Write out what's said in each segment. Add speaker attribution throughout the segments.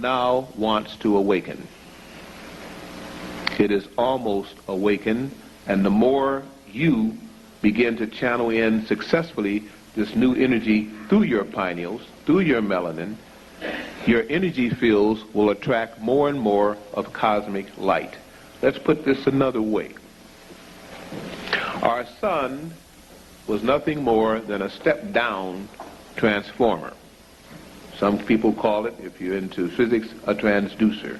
Speaker 1: now wants to awaken. It is almost awakened, and the more you begin to channel in successfully this new energy through your pineals, through your melanin, your energy fields will attract more and more of cosmic light. Let's put this another way. Our sun was nothing more than a step-down transformer. Some people call it, if you're into physics, a transducer.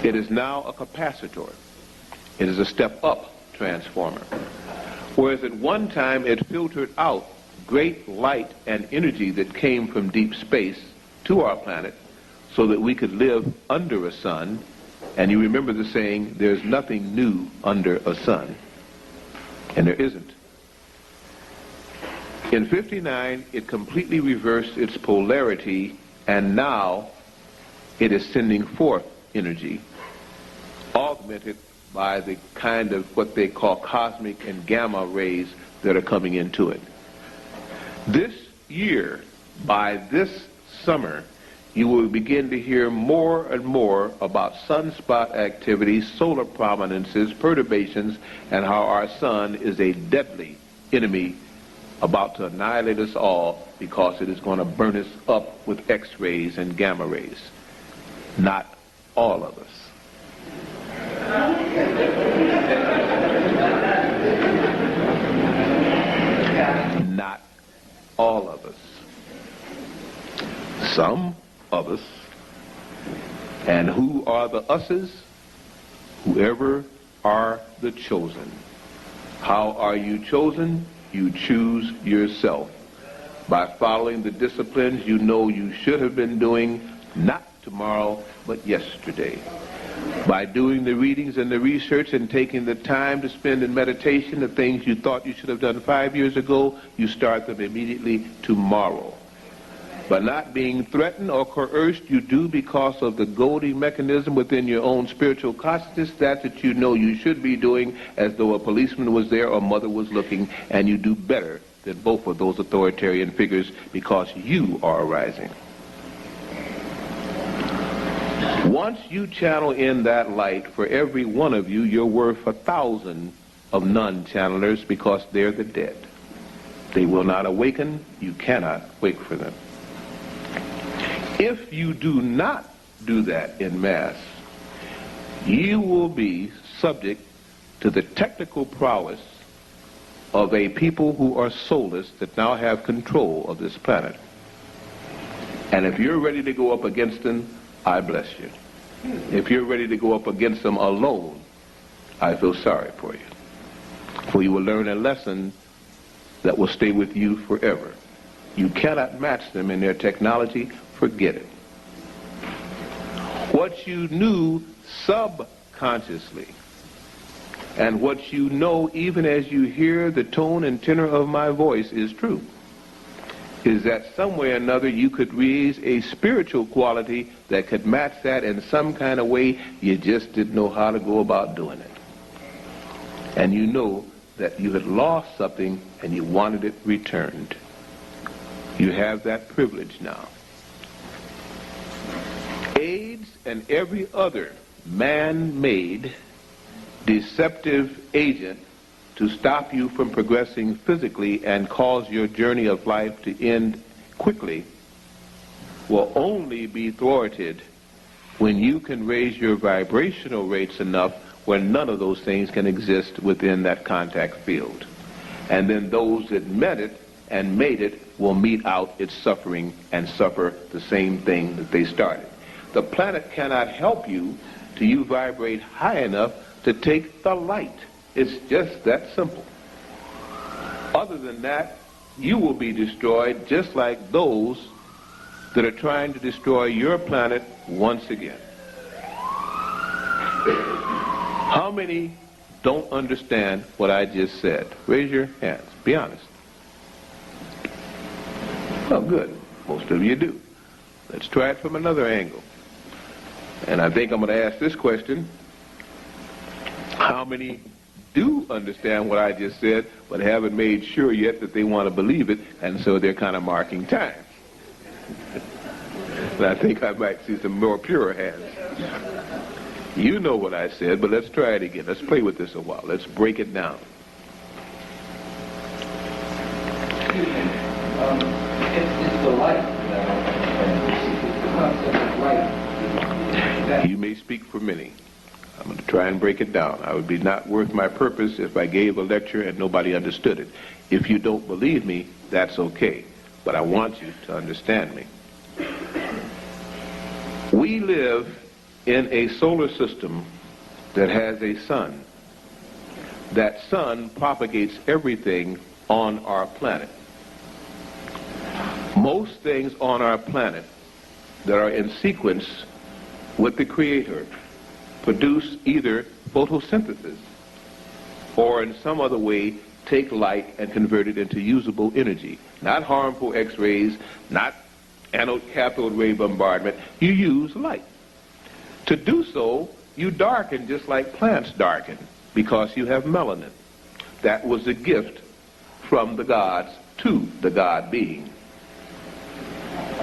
Speaker 1: It is now a capacitor. It is a step-up transformer. Whereas at one time it filtered out great light and energy that came from deep space to our planet so that we could live under a sun. And you remember the saying, there's nothing new under a sun. And there isn't. In '59, it completely reversed its polarity, and now it is sending forth energy, augmented by the kind of what they call cosmic and gamma rays that are coming into it. This year, by this summer, you will begin to hear more and more about sunspot activities, solar prominences, perturbations, and how our sun is a deadly enemy about to annihilate us all because it is going to burn us up with X-rays and gamma rays. Not all of us. Not all of us. Some of us. And who are the us's? Whoever are the chosen. How are you chosen? You choose yourself by following the disciplines you know you should have been doing, not tomorrow, but yesterday. By doing the readings and the research and taking the time to spend in meditation, the things you thought you should have done 5 years ago, you start them immediately tomorrow. By not being threatened or coerced, you do because of the goading mechanism within your own spiritual consciousness, that you know you should be doing, as though a policeman was there or mother was looking, and you do better than both of those authoritarian figures because you are arising. Once you channel in that light, for every one of you, you're worth 1,000 of non-channelers because they're the dead. They will not awaken. You cannot wake for them. If you do not do that in mass, you will be subject to the technical prowess of a people who are soulless that now have control of this planet. And if you're ready to go up against them, I bless you. If you're ready to go up against them alone, I feel sorry for you. For you will learn a lesson that will stay with you forever. You cannot match them in their technology. Forget it. What you knew subconsciously, and what you know even as you hear the tone and tenor of my voice is true, is that some way or another you could raise a spiritual quality that could match that in some kind of way. You just didn't know how to go about doing it. And you know that you had lost something and you wanted it returned. You have that privilege now. AIDS and every other man-made deceptive agent to stop you from progressing physically and cause your journey of life to end quickly will only be thwarted when you can raise your vibrational rates enough where none of those things can exist within that contact field. And then those that met it and made it will mete out its suffering and suffer the same thing that they started. The planet cannot help you till you vibrate high enough to take the light. It's just that simple. Other than that, you will be destroyed just like those that are trying to destroy your planet once again. How many don't understand what I just said? Raise your hands. Be honest. Oh, good. Most of you do. Let's try it from another angle. And I think I'm going to ask this question. How many do understand what I just said, but haven't made sure yet that they want to believe it, and so they're kind of marking time? And I think I might see some more pure hands. You know what I said, but let's try it again. Let's play with this a while. Let's break it down.
Speaker 2: It's the light. The concept of light.
Speaker 1: You may speak for many. I'm going to try and break it down. I would be not worth my purpose if I gave a lecture and nobody understood it. If you don't believe me, that's okay. But I want you to understand me. We live in a solar system that has a sun. That sun propagates everything on our planet. Most things on our planet that are in sequence with the Creator produce either photosynthesis or in some other way take light and convert it into usable energy. Not harmful X-rays, not anode cathode ray bombardment. You use light. To do so, you darken just like plants darken because you have melanin. That was a gift from the gods to the God being.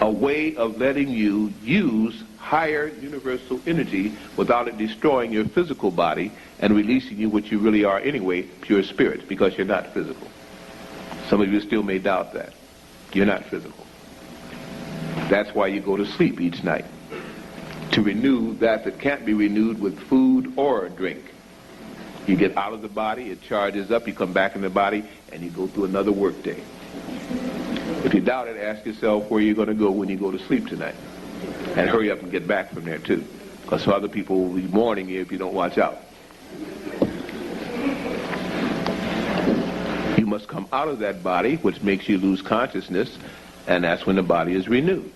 Speaker 1: A way of letting you use higher universal energy without it destroying your physical body and releasing you what you really are anyway, pure spirit, because you're not physical. Some of you still may doubt that. You're not physical. That's why you go to sleep each night, to renew that can't be renewed with food or drink. You get out of the body, it charges up, you come back in the body, and you go through another work day. If you doubt it, ask yourself where you're going to go when you go to sleep tonight. And hurry up and get back from there, too. Because other people will be mourning you if you don't watch out. You must come out of that body, which makes you lose consciousness, and that's when the body is renewed.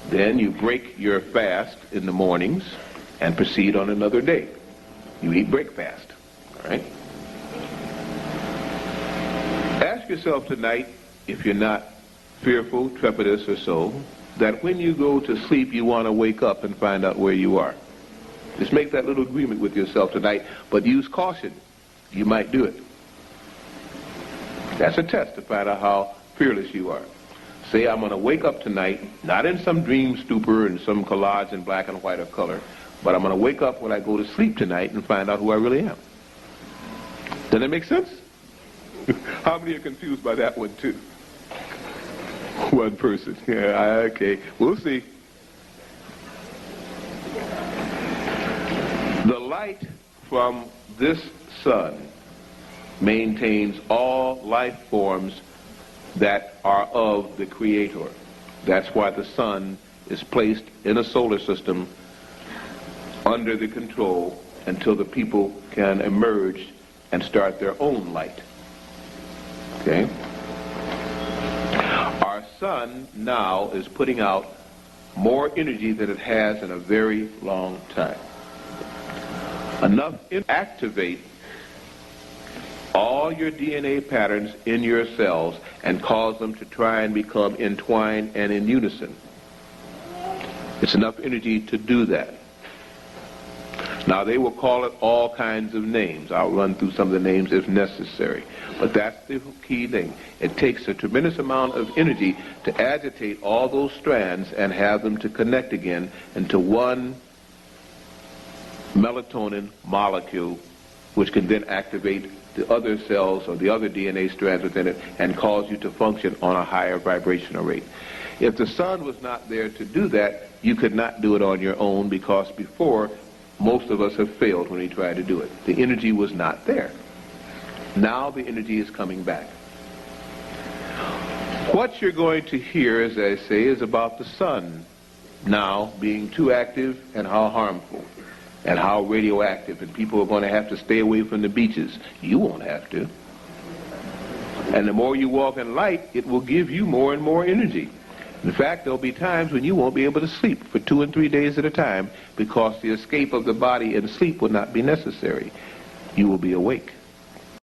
Speaker 1: Then you break your fast in the mornings and proceed on another day. You eat breakfast, all right? Ask yourself tonight, if you're not fearful, trepidous, or so, that when you go to sleep, you want to wake up and find out where you are. Just make that little agreement with yourself tonight, but use caution. You might do it. That's a test to find out how fearless you are. Say, I'm going to wake up tonight, not in some dream stupor and some collage in black and white or color, but I'm going to wake up when I go to sleep tonight and find out who I really am. Does that make sense? How many are confused by that one, too? One person. Yeah, okay. We'll see. The light from this sun maintains all life forms that are of the Creator. That's why the sun is placed in a solar system under the control until the people can emerge and start their own light. Okay? Our sun now is putting out more energy than it has in a very long time. Enough to activate all your DNA patterns in your cells and cause them to try and become entwined and in unison. It's enough energy to do that. Now, they will call it all kinds of names. I'll run through some of the names if necessary. But that's the key thing. It takes a tremendous amount of energy to agitate all those strands and have them to connect again into one melatonin molecule, which can then activate the other cells or the other DNA strands within it and cause you to function on a higher vibrational rate. If the sun was not there to do that, you could not do it on your own, because before, most of us have failed when we try to do it. The energy was not there. Now the energy is coming back. What you're going to hear, as I say, is about the sun now being too active and how harmful and how radioactive, and people are going to have to stay away from the beaches. You won't have to. And the more you walk in light, it will give you more and more energy. In fact, there'll be times when you won't be able to sleep for 2 and 3 days at a time, because the escape of the body in sleep will not be necessary. You will be awake.